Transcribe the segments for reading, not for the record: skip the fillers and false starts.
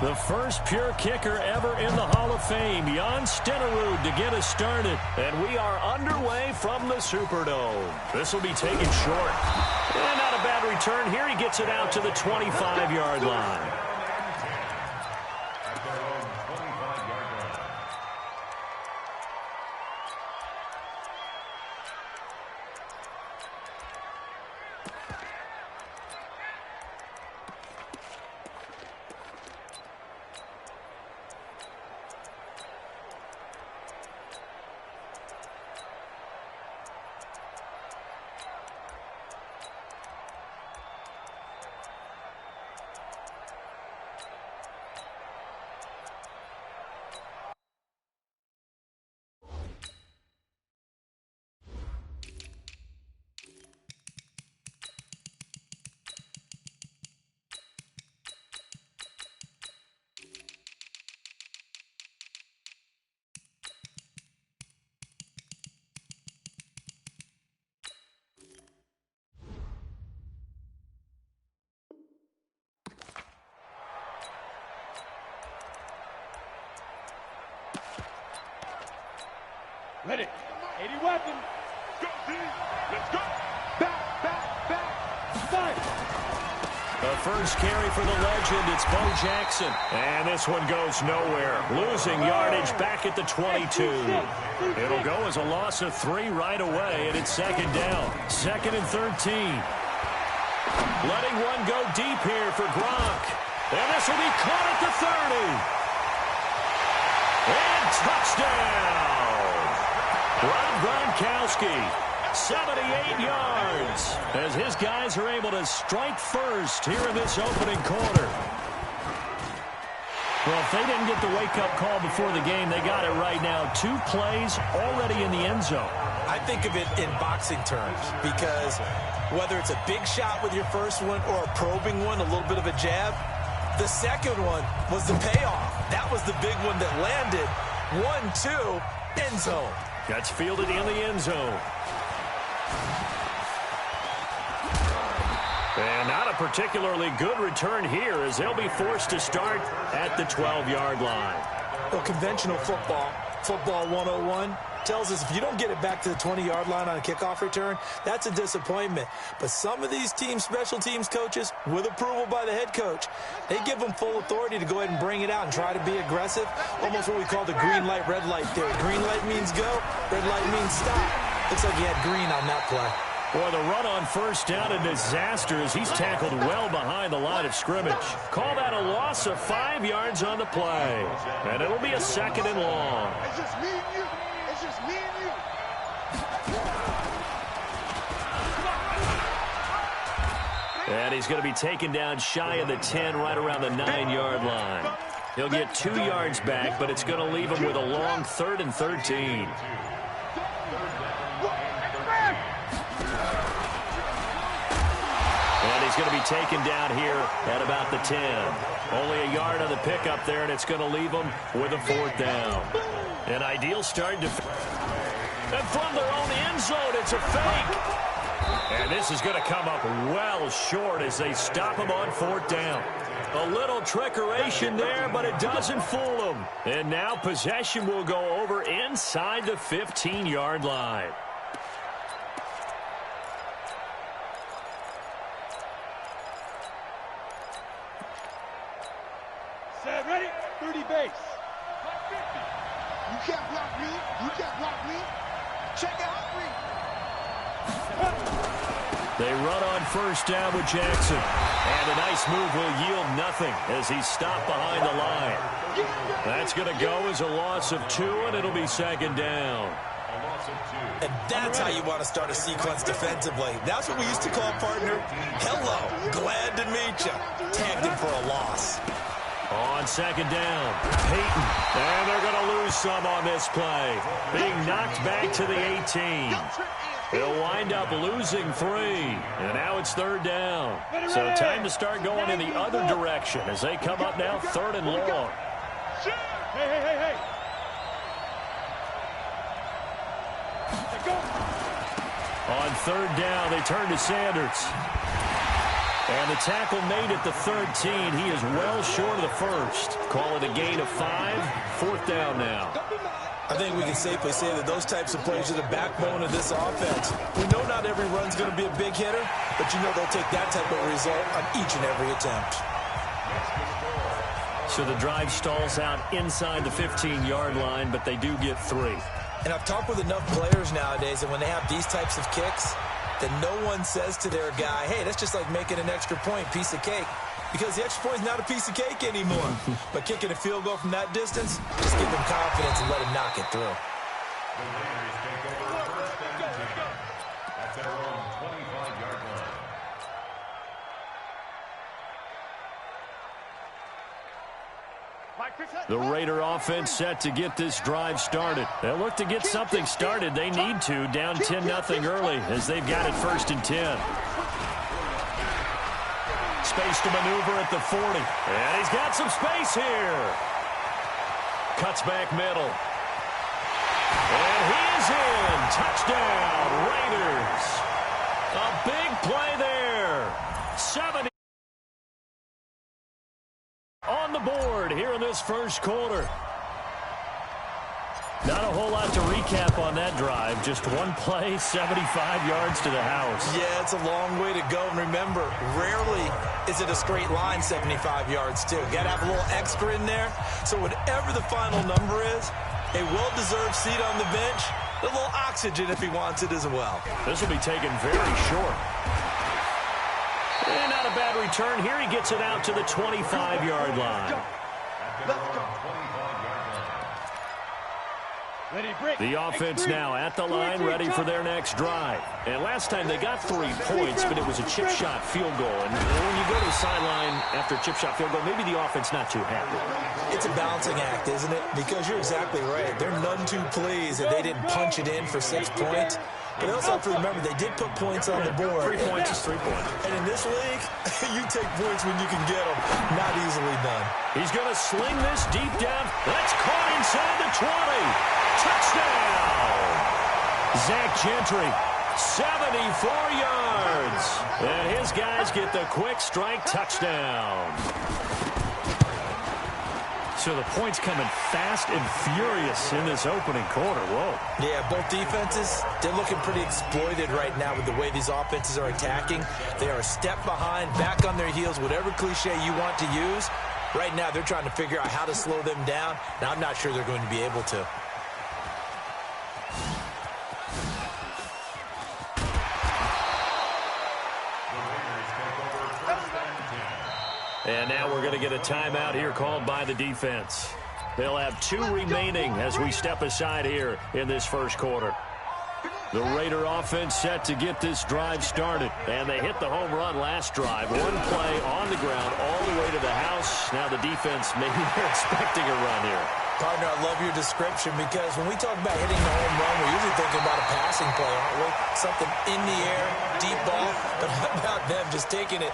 The first pure kicker ever in the Hall of Fame, Jan Stenerud, to get us started. And we are underway from the Superdome. This will be taken short. And not a bad return here. He gets it out to the 25-yard line. Ready. 80 weapon. Go, D. Let's go. Back. Start. The first carry for the legend, it's Bo Jackson. And this one goes nowhere. Losing yardage back at the 22. It'll go as a loss of 3 right away, and it's second down. 2nd and 13. Letting one go deep here for Gronk. And this will be caught at the 30. And touchdown. Rob Gronkowski, 78 yards, as his guys are able to strike first here in this opening quarter. Well, if they didn't get the wake-up call before the game, they got it right now. 2 plays already in the end zone. I think of it in boxing terms, because whether it's a big shot with your first one or a probing one, a little bit of a jab, the second one was the payoff. That was the big one that landed. 1-2, end zone. Gets fielded in the end zone. And not a particularly good return here, as they'll be forced to start at the 12-yard line. Well, conventional football 101, tells us if you don't get it back to the 20-yard line on a kickoff return, that's a disappointment. But some of these team special teams coaches, with approval by the head coach, they give them full authority to go ahead and bring it out and try to be aggressive. Almost what we call the green light, red light theory. Green light means go, red light means stop. Looks like he had green on that play. Boy, the run on first down, a disaster as he's tackled well behind the line of scrimmage. Call that a loss of 5 yards on the play. And it'll be a 2nd and long. It's just me and you. It's just me and you. And he's going to be taken down shy of the 10, right around the 9-yard line. He'll get 2 yards back, but it's going to leave him with a long 3rd and 13. And he's going to be taken down here at about the 10. Only a yard on the pickup there, and it's going to leave him with a 4th down. An ideal start to... And from their own end zone, it's a fake. And this is going to come up well short as they stop him on 4th down. A little trickeration there, but it doesn't fool them. And now possession will go over inside the 15-yard line. Set, ready? 30 base. You can't block me. You can't block me. Check out me. They run on first down with Jackson. And a nice move will yield nothing as he's stopped behind the line. That's going to go as a loss of 2, and it'll be 2nd down. And that's how you want to start a sequence defensively. That's what we used to call, partner, hello, glad to meet you. Tagged him for a loss. On 2nd down, Peyton. And they're going to lose some on this play. Being knocked back to the 18. They'll wind up losing 3. And now it's 3rd down. So time to start going in the other direction as they come up now 3rd and long. Hey. On 3rd down, they turn to Sanders. And the tackle made at the 13. He is well short of the first. Call it a gain of 5. 4th down now. I think we can safely say that those types of plays are the backbone of this offense. We know not every run's going to be a big hitter, but you know they'll take that type of result on each and every attempt. So the drive stalls out inside the 15-yard line, but they do get 3. And I've talked with enough players nowadays that when they have these types of kicks, that no one says to their guy, hey, that's just like making an extra point, piece of cake. Because the extra point is not a piece of cake anymore. But kicking a field goal from that distance, just give him confidence and let him knock it through. The Raider offense set to get this drive started. They'll look to get something started. They need to, down 10-0 early as they've got it 1st and 10. Space to maneuver at the 40. And he's got some space here. Cuts back middle. And he is in. Touchdown, Raiders. A big play there. 70 on the board here in this first quarter. Not a whole lot to recap on that drive. Just one play, 75 yards to the house. Yeah, it's a long way to go. And remember, rarely is it a straight line 75 yards, too. Got to have a little extra in there. So whatever the final number is, a well-deserved seat on the bench, a little oxygen if he wants it as well. This will be taken very short. And not a bad return here. He gets it out to the 25-yard line. Let's go. The offense now at the line, ready for their next drive. And last time they got 3 points, but it was a chip shot field goal. And when you go to the sideline after a chip shot field goal, maybe the offense not too happy. It's a balancing act, isn't it? Because you're exactly right. They're none too pleased that they didn't punch it in for 6 points. But they also have to remember they did put points on the board. 3 points is 3 points. And in this league, you take points when you can get them. Not easily done. He's going to sling this deep down. That's caught inside the 20. Touchdown! Zach Gentry, 74 yards. And his guys get the quick strike touchdown. So the points coming fast and furious in this opening quarter. Whoa. Yeah, both defenses, they're looking pretty exploited right now with the way these offenses are attacking. They are a step behind, back on their heels, whatever cliche you want to use. Right now, they're trying to figure out how to slow them down. Now, I'm not sure they're going to be able to. And now we're going to get a timeout here called by the defense. They'll have 2 remaining as we step aside here in this first quarter. The Raider offense set to get this drive started. And they hit the home run last drive. 1 play on the ground all the way to the house. Now the defense, maybe they're expecting a run here. Partner, I love your description because when we talk about hitting the home run, we're usually thinking about a passing play, aren't we? Something in the air, deep ball. But how about them just taking it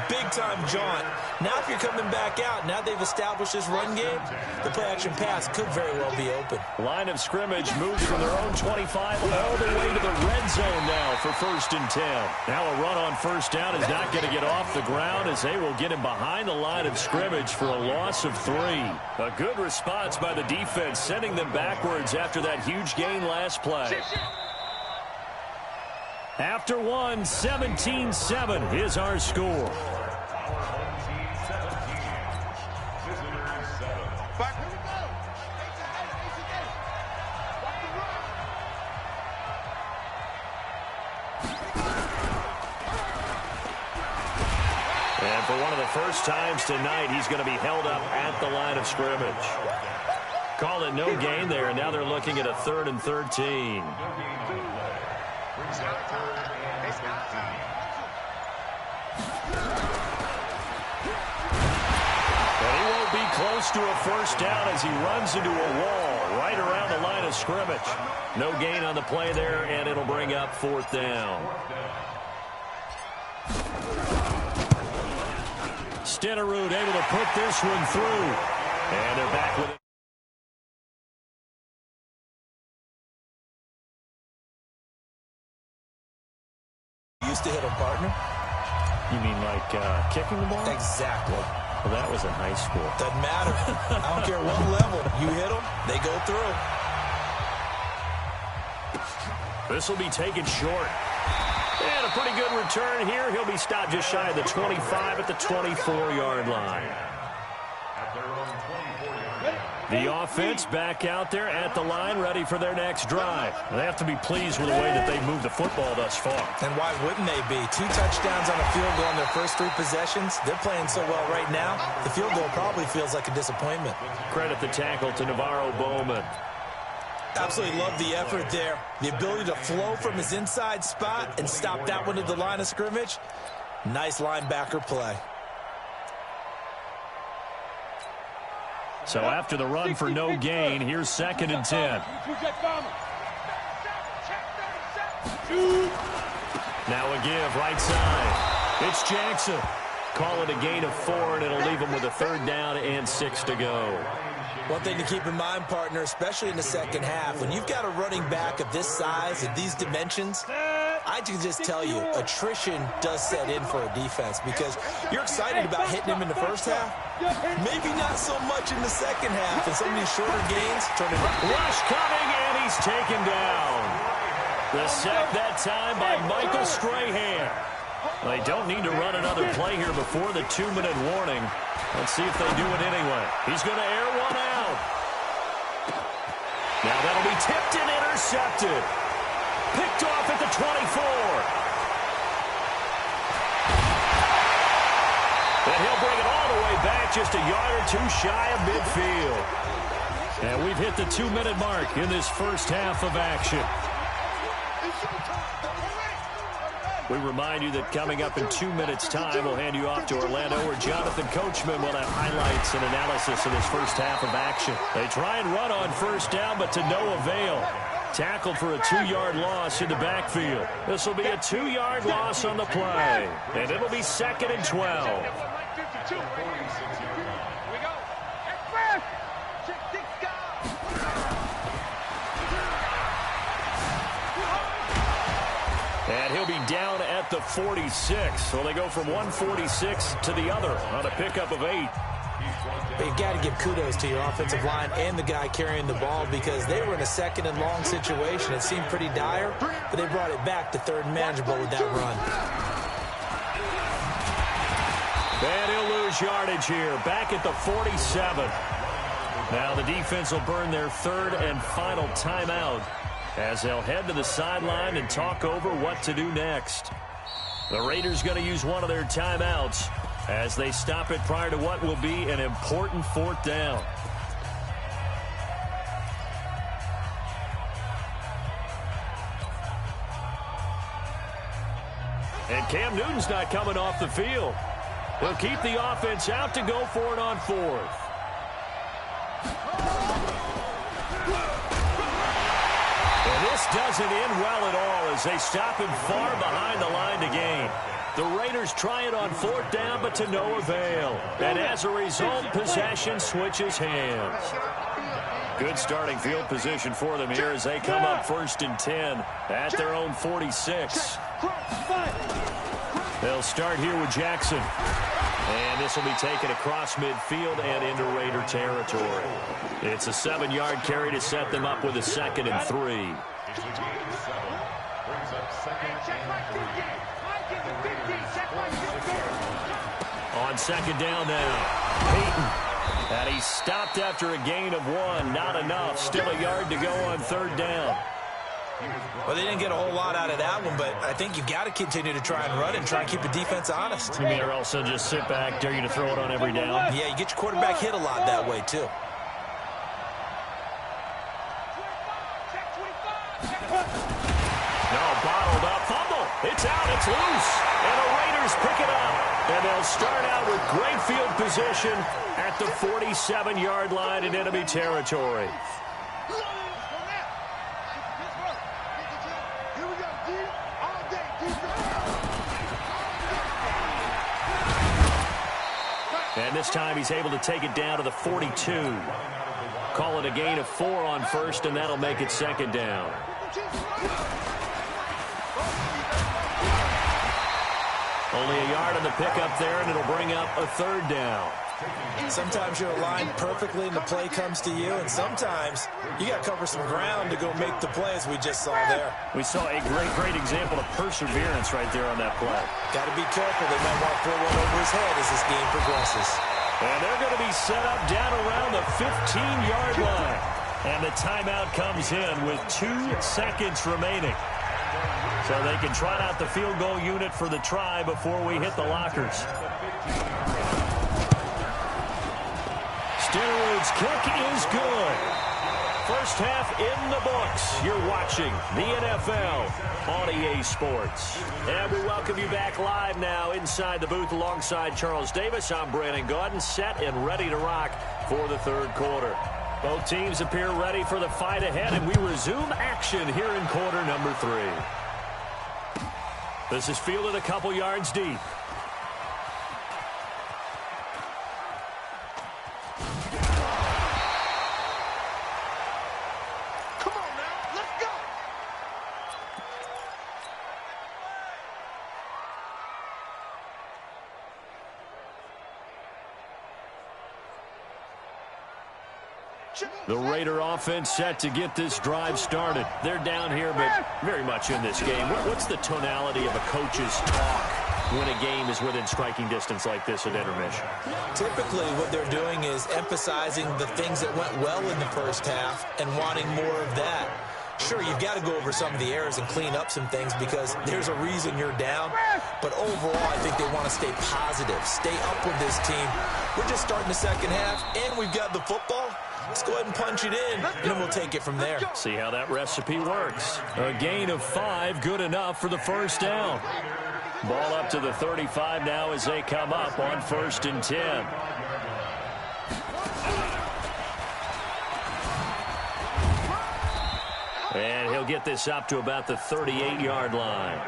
big-time jaunt? Now if you're coming back out, now they've established this run game, the play-action pass could very well be open. Line of scrimmage moves from their own 25 all the way to the red zone now for 1st and 10. Now a run on 1st down is not going to get off the ground as they will get him behind the line of scrimmage for a loss of 3. A good response by the defense, sending them backwards after that huge gain last play. After 1, 17-7 is our score. And for one of the first times tonight, he's going to be held up at the line of scrimmage. Call it no gain there, and now they're looking at a 3rd and 13. And he won't be close to a 1st down as he runs into a wall right around the line of scrimmage. No gain on the play there, and it'll bring up 4th down. Stenerud able to put this one through. And they're back with it. Used to hit him, partner. You mean like kicking the ball? Exactly. Well, that was in high school. Doesn't matter. I don't care what level. You hit them, they go through. This will be taken short. And a pretty good return here. He'll be stopped just shy of the 25 at the 24-yard line. The offense back out there at the line, ready for their next drive. They have to be pleased with the way that they've moved the football thus far. And why wouldn't they be? 2 touchdowns on a field goal in their first 3 possessions. They're playing so well right now, the field goal probably feels like a disappointment. Credit the tackle to Navarro Bowman. Absolutely love the effort there. The ability to flow from his inside spot and stop that one at the line of scrimmage. Nice linebacker play. So after the run for no gain, here's 2nd and 10. Now a give, right side. It's Jackson. Call it a gain of 4, and it'll leave him with a 3rd down and 6 to go. One thing to keep in mind, partner, especially in the second half, when you've got a running back of this size and these dimensions, I can just tell you, attrition does set in for a defense because you're excited about hitting him in the first half. Maybe not so much in the second half, and some of these shorter gains turn into rush coming, and he's taken down. The sack that time by Michael Strahan. They don't need to run another play here before the 2-minute warning. Let's see if they do it anyway. He's going to air one out. Now that'll be tipped and intercepted. Picked off at the 24. And he'll bring it all the way back, just a yard or 2 shy of midfield. And we've hit the 2-minute mark in this first half of action. We remind you that coming up in 2 minutes' time, we'll hand you off to Orlando, where Jonathan Coachman will have highlights and analysis of this first half of action. They try and run on first down, but to no avail. Tackled for a 2-yard loss in the backfield. This will be a 2-yard loss on the play, and it'll be 2nd and 12. And he'll be down at the 46. So they go from 146 to the other on a pickup of 8. But you've got to give kudos to your offensive line and the guy carrying the ball because they were in a 2nd and long situation. It seemed pretty dire, but they brought it back to 3rd and manageable with that run. And he'll lose yardage here, back at the 47. Now the defense will burn their 3rd and final timeout as they'll head to the sideline and talk over what to do next. The Raiders going to use one of their timeouts as they stop it prior to what will be an important 4th down. And Cam Newton's not coming off the field. He'll keep the offense out to go for it on 4th. And this doesn't end well at all as they stop him far behind the line to gain. The Raiders try it on 4th down, but to no avail. And as a result, possession switches hands. Good starting field position for them here as they come up 1st and 10 at their own 46. They'll start here with Jackson. And this will be taken across midfield and into Raider territory. It's a 7-yard carry to set them up with a 2nd and 3. On 2nd down now, Peyton. And he's stopped after a gain of 1. Not enough. Still a yard to go on 3rd down. Well, they didn't get a whole lot out of that one, but I think you've got to continue to try and run and try and keep the defense honest. You mean, or else they'll just sit back, dare you to throw it on every down? Yeah, you get your quarterback hit a lot that way, too. No, bottled up. Fumble. It's out. It's loose. And the Raiders pick it up. And they'll start out with great field position at the 47-yard line in enemy territory. And this time he's able to take it down to the 42. Call it a gain of 4 on 1st, and that'll make it 2nd down. Only a yard on the pickup there, and it'll bring up a third down. Sometimes you're aligned perfectly and the play comes to you, and sometimes you got to cover some ground to go make the play, as we just saw there. We saw a great example of perseverance right there on that play. Got to be careful. They might want to throw one over his head as this game progresses. And they're going to be set up down around the 15-yard line. And the timeout comes in with 2 seconds remaining. So they can trot out the field goal unit for the try before we hit the lockers. Stenerud's kick is good. First half in the books. You're watching the NFL on EA Sports. And we welcome you back live now inside the booth alongside Charles Davis. I'm Brandon Gaudin, set and ready to rock for the third quarter. Both teams appear ready for the fight ahead, and we resume action here in quarter number 3. This is fielded a couple yards deep. The Raider offense set to get this drive started. They're down here, but very much in this game. What's the tonality of a coach's talk when a game is within striking distance like this at intermission? Typically, what they're doing is emphasizing the things that went well in the first half and wanting more of that. Sure, you've got to go over some of the errors and clean up some things because there's a reason you're down. But overall, I think they want to stay positive, stay up with this team. We're just starting the second half, and we've got the football. Let's go ahead and punch it in, and then we'll take it from there. See how that recipe works. A gain of 5, good enough for the first down. Ball up to the 35 now as they come up on 1st and 10. And he'll get this up to about the 38-yard line.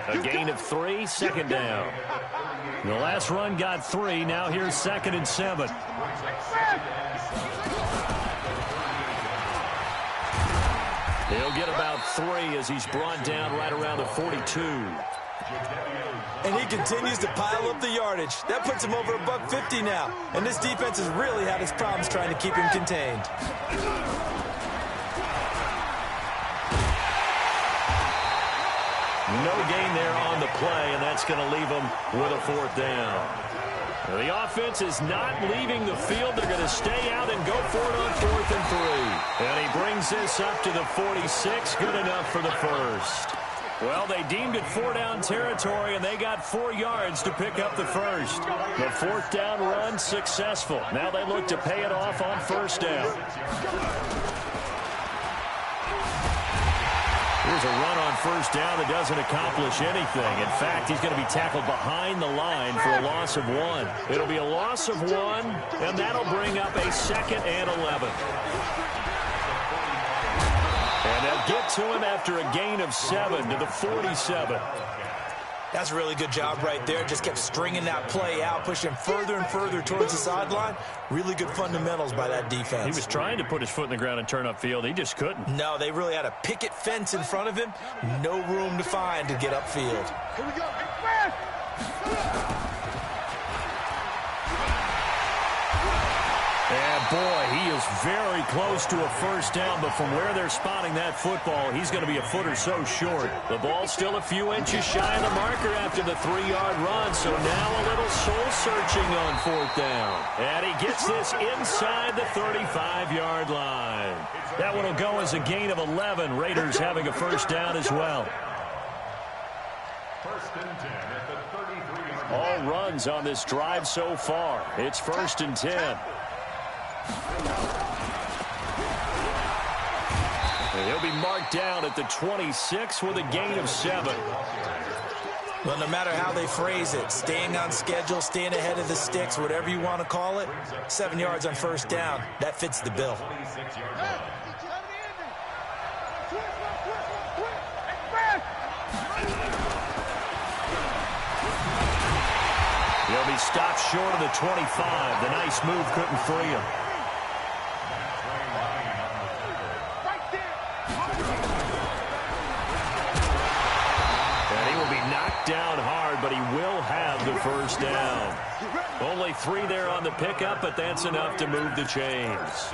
A gain of 3, second down. The last run got 3. Now here's 2nd and 7. He'll get about 3 as he's brought down right around the 42. And he continues to pile up the yardage. That puts him over $150 now. And this defense has really had its problems trying to keep him contained. No gain there on the play, and that's going to leave him with a 4th down. The offense is not leaving the field. They're going to stay out and go for it on 4th and 3. And he brings this up to the 46. Good enough for the first. Well, they deemed it 4-down territory, and they got 4 yards to pick up the first. The 4th down run successful. Now they look to pay it off on 1st down. Here's a run on 1st down that doesn't accomplish anything. In fact, he's going to be tackled behind the line for a loss of 1. It'll be a loss of 1, and that'll bring up a 2nd and 11. And they'll get to him after a gain of 7 to the 47. That's a really good job right there. Just kept stringing that play out, pushing further and further towards the sideline. Really good fundamentals by that defense. He was trying to put his foot in the ground and turn upfield. He just couldn't. No, they really had a picket fence in front of him. No room to find to get upfield. Here we go. And boy, he is very close to a 1st down, but from where they're spotting that football, he's going to be a foot or so short. The ball's still a few inches shy of the marker after the 3-yard run, so now a little soul-searching on 4th down. And he gets this inside the 35-yard line. That one will go as a gain of 11. Raiders having a 1st down as well. 1st and 10 at the 33-yard line. All runs on this drive so far. It's 1st and 10. And he'll be marked down at the 26 with a gain of 7. Well, no matter how they phrase it, staying on schedule, staying ahead of the sticks, whatever you want to call it, 7 yards on 1st down, that fits the bill. He'll be stopped short of the 25. The nice move couldn't free him. Down hard, but he will first down. Only 3 there on the pickup, but that's enough to move the chains.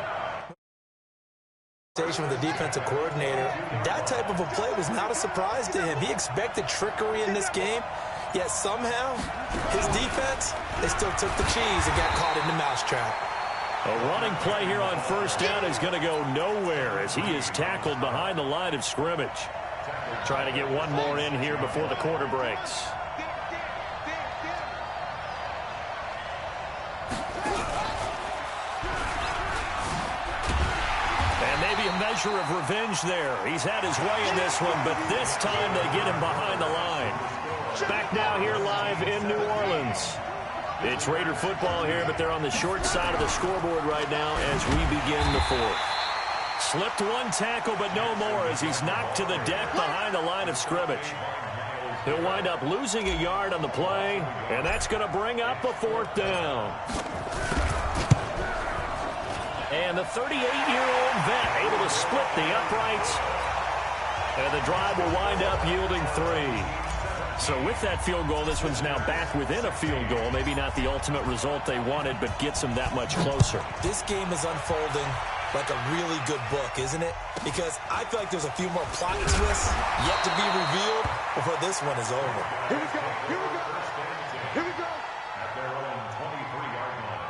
With the defensive coordinator, that type of a play was not a surprise to him. He expected trickery in this game, yet somehow his defense, they still took the cheese and got caught in the mousetrap. A running play here on first down is going to go nowhere as he is tackled behind the line of scrimmage. Trying to get one more in here before the quarter breaks. Maybe a measure of revenge there. He's had his way in this one, but this time they get him behind the line. Back now here live in New Orleans. It's Raider football here, but they're on the short side of the scoreboard right now as we begin the fourth. Slipped one tackle, but no more as he's knocked to the deck behind the line of scrimmage. He'll wind up losing a yard on the play, and that's going to bring up a fourth down. And the 38-year-old vet able to split the uprights. And the drive will wind up yielding 3. So with that field goal, this one's now back within a field goal. Maybe not the ultimate result they wanted, but gets them that much closer. This game is unfolding like a really good book, isn't it? Because I feel like there's a few more plot twists yet to be revealed before this one is over. Here we go. Here we go. Here we go. At their own 23-yard line.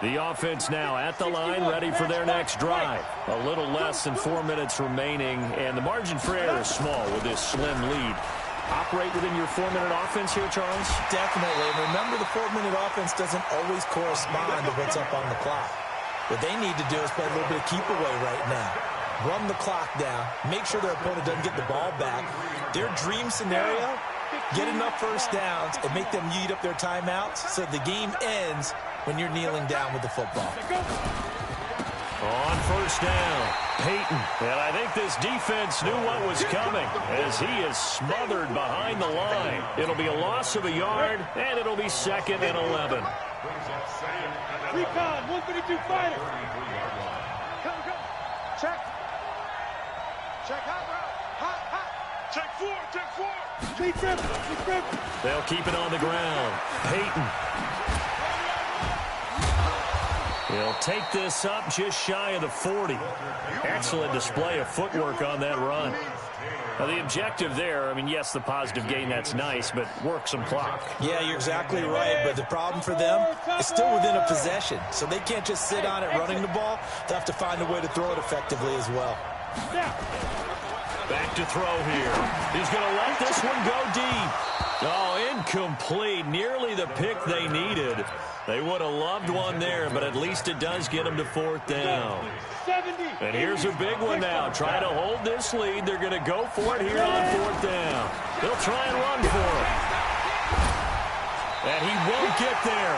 The offense now at the line, ready for their next drive. A little less than 4 minutes remaining, and the margin for error is small with this slim lead. Operate within your 4-minute offense here, Charles? Definitely. And remember, the 4-minute offense doesn't always correspond to what's up on the clock. What they need to do is play a little bit of keep away right now. Run the clock down. Make sure their opponent doesn't get the ball back. Their dream scenario, get enough first downs and make them eat up their timeouts so the game ends when you're kneeling down with the football. On first down, Peyton. And I think this defense knew what was coming as he is smothered behind the line. It'll be a loss of a yard, and it'll be 2nd and 11. Recon, 132 fighter. Come. Check. Check hot route. Hot. Check 4. Check 4. They'll keep it on the ground. Peyton. He'll take this up just shy of the 40. Excellent display of footwork on that run. Now, the objective there, I mean, yes, the positive gain, that's nice, but work some clock. Yeah, you're exactly right, but the problem for them is still within a possession, so they can't just sit on it running the ball. They have to find a way to throw it effectively as well. Back to throw here. He's going to let this one go deep. Oh, incomplete. Nearly the pick they needed. They would have loved one there, but at least it does get them to 4th down. And here's a big one now. Trying to hold this lead. They're going to go for it here on 4th down. They'll try and run for it. And he won't get there.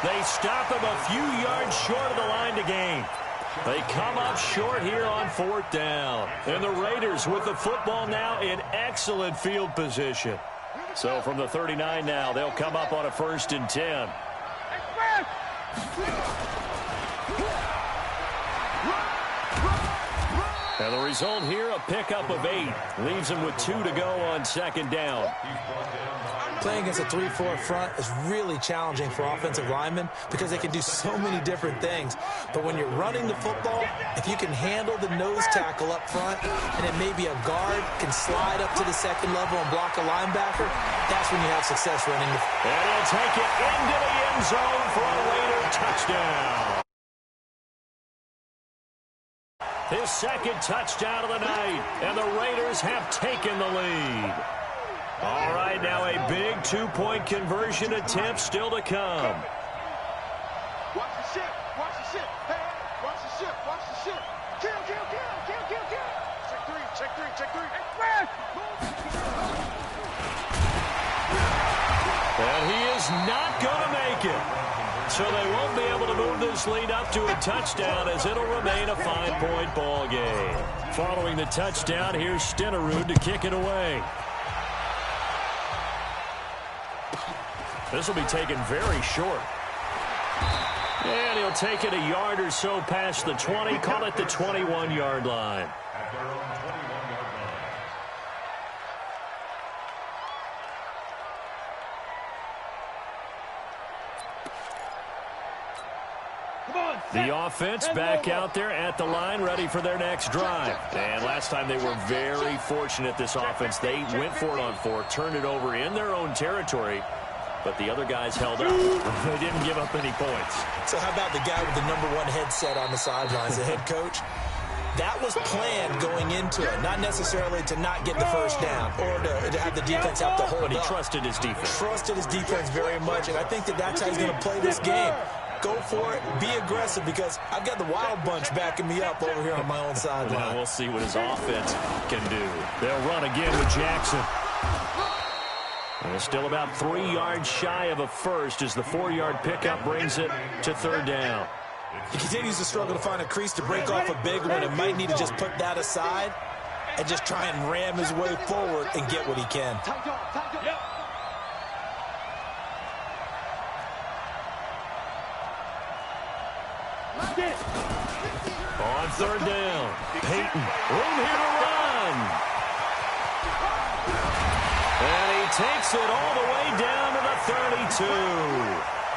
They stop him a few yards short of the line to gain. They come up short here on 4th down. And the Raiders with the football now in excellent field position. So from the 39 now, they'll come up on a 1st and 10. And the result here, a pickup of 8. Leaves them with 2 to go on 2nd down. Playing against a 3-4 front is really challenging for offensive linemen because they can do so many different things. But when you're running the football, if you can handle the nose tackle up front and then maybe a guard can slide up to the 2nd level and block a linebacker, that's when you have success running the football. And he'll take it into the end zone for a Raider touchdown. His 2nd touchdown of the night, and the Raiders have taken the lead. All right, now a big 2-point conversion attempt still to come. Watch the ship. Watch the ship. Hey, watch the ship. Watch the ship. Kill. Check 3. And he is not going to make it. So they won't be able to move this lead up to a touchdown as it'll remain a 5-point ball game. Following the touchdown, here's Stenerud to kick it away. This will be taken very short. And he'll take it a yard or so past the 20, call it the 21-yard line. At their own 21-yard line. The offense back out there at the line, ready for their next drive. And last time they were very fortunate, this offense. They went for it on 4, turned it over in their own territory, but the other guys held up. They didn't give up any points. So how about the guy with the #1 headset on the sidelines, the head coach? That was planned going into it, not necessarily to not get the first down or to have the defense have to hold But he up. trusted his defense. Trusted his defense very much, and I think that's how he's going to play this game. Go for it, be aggressive, because I've got the wild bunch backing me up over here on my own sideline. Now we'll see what his offense can do. They'll run again with Jackson. And it's still about 3 yards shy of a first as the 4-yard pickup brings it to 3rd down. He continues to struggle to find a crease to break off a big one and might need to just put that aside and just try and ram his way forward and get what he can. On 3rd down, Peyton, room here to run. And he takes it all the way down to the 32.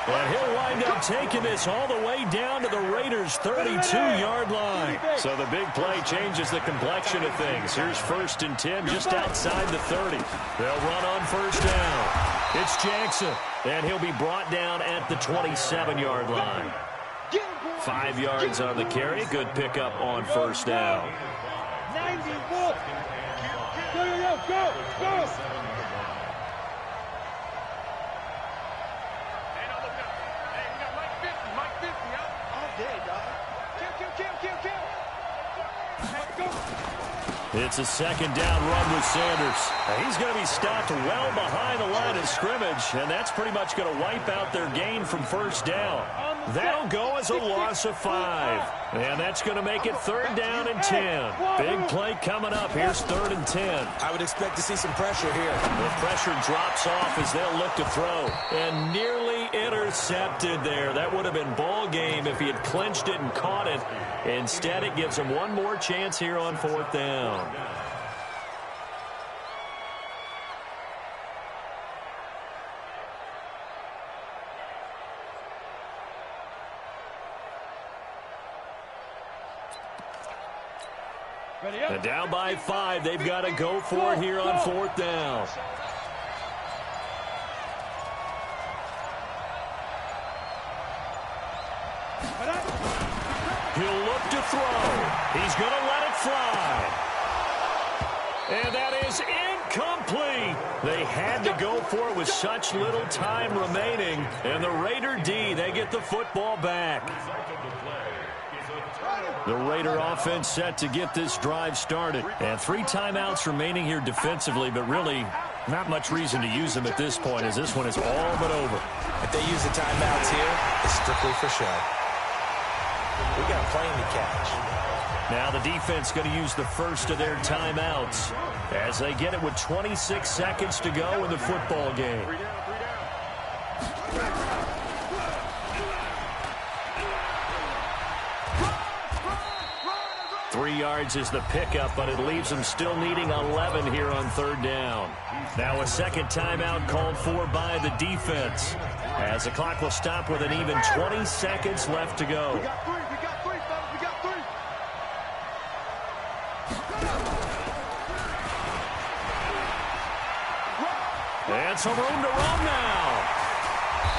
And he'll wind up taking this all the way down to the Raiders' 32-yard line. So the big play changes the complexion of things. Here's 1st and 10 just outside the 30. They'll run on 1st down. It's Jackson, and he'll be brought down at the 27-yard line. 5 yards on the carry. Good pickup on 1st down. 91. Go. It's a 2nd down run with Sanders. He's going to be stopped well behind the line of scrimmage, and that's pretty much going to wipe out their gain from 1st down. That'll go as a loss of 5. And that's going to make it 3rd down and 10. Big play coming up. Here's 3rd and 10. I would expect to see some pressure here. The pressure drops off as they'll look to throw. And nearly intercepted there. That would have been ball game if he had clinched it and caught it. Instead, it gives him one more chance here on 4th down. And down by 5, they've got to go for it here on 4th down. He'll look to throw. He's going to let it fly. And that is incomplete. They had to go for it with such little time remaining. And the Raider D, they get the football back. The Raider offense set to get this drive started. And 3 timeouts remaining here defensively, but really not much reason to use them at this point, as this one is all but over. If they use the timeouts here, it's strictly for show. We got a plane to catch. Now the defense going to use the first of their timeouts as they get it with 26 seconds to go in the football game. Three yards is the pickup, but it leaves them still needing 11 here on 3rd down. Now a second timeout called for by the defense, as the clock will stop with an even 20 seconds left to go. We got 3, fellas. We got 3. And some room to run now.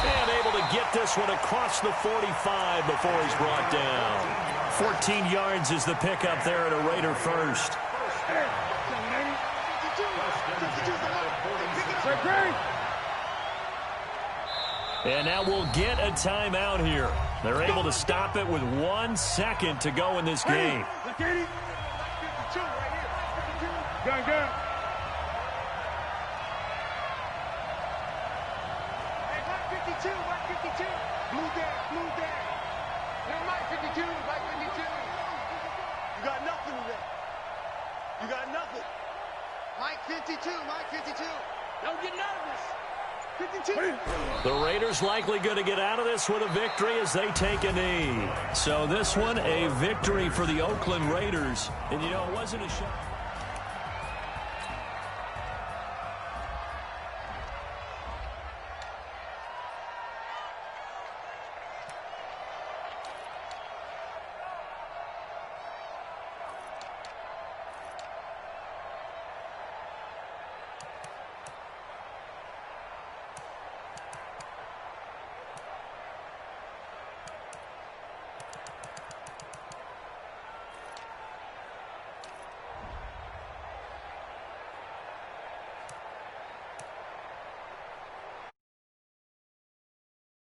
And able to get this one across the 45 before he's brought down. 14 yards is the pickup there at a Raider first. And now we'll get a timeout here. They're able to stop it with 1 second to go in this game. Gun. Mike 52. Blue down. Hey, Mike 52. You got nothing today. You got nothing. Mike 52. Don't get nervous. The Raiders likely going to get out of this with a victory as they take a knee. So this one, a victory for the Oakland Raiders. And, you know, it wasn't a shot.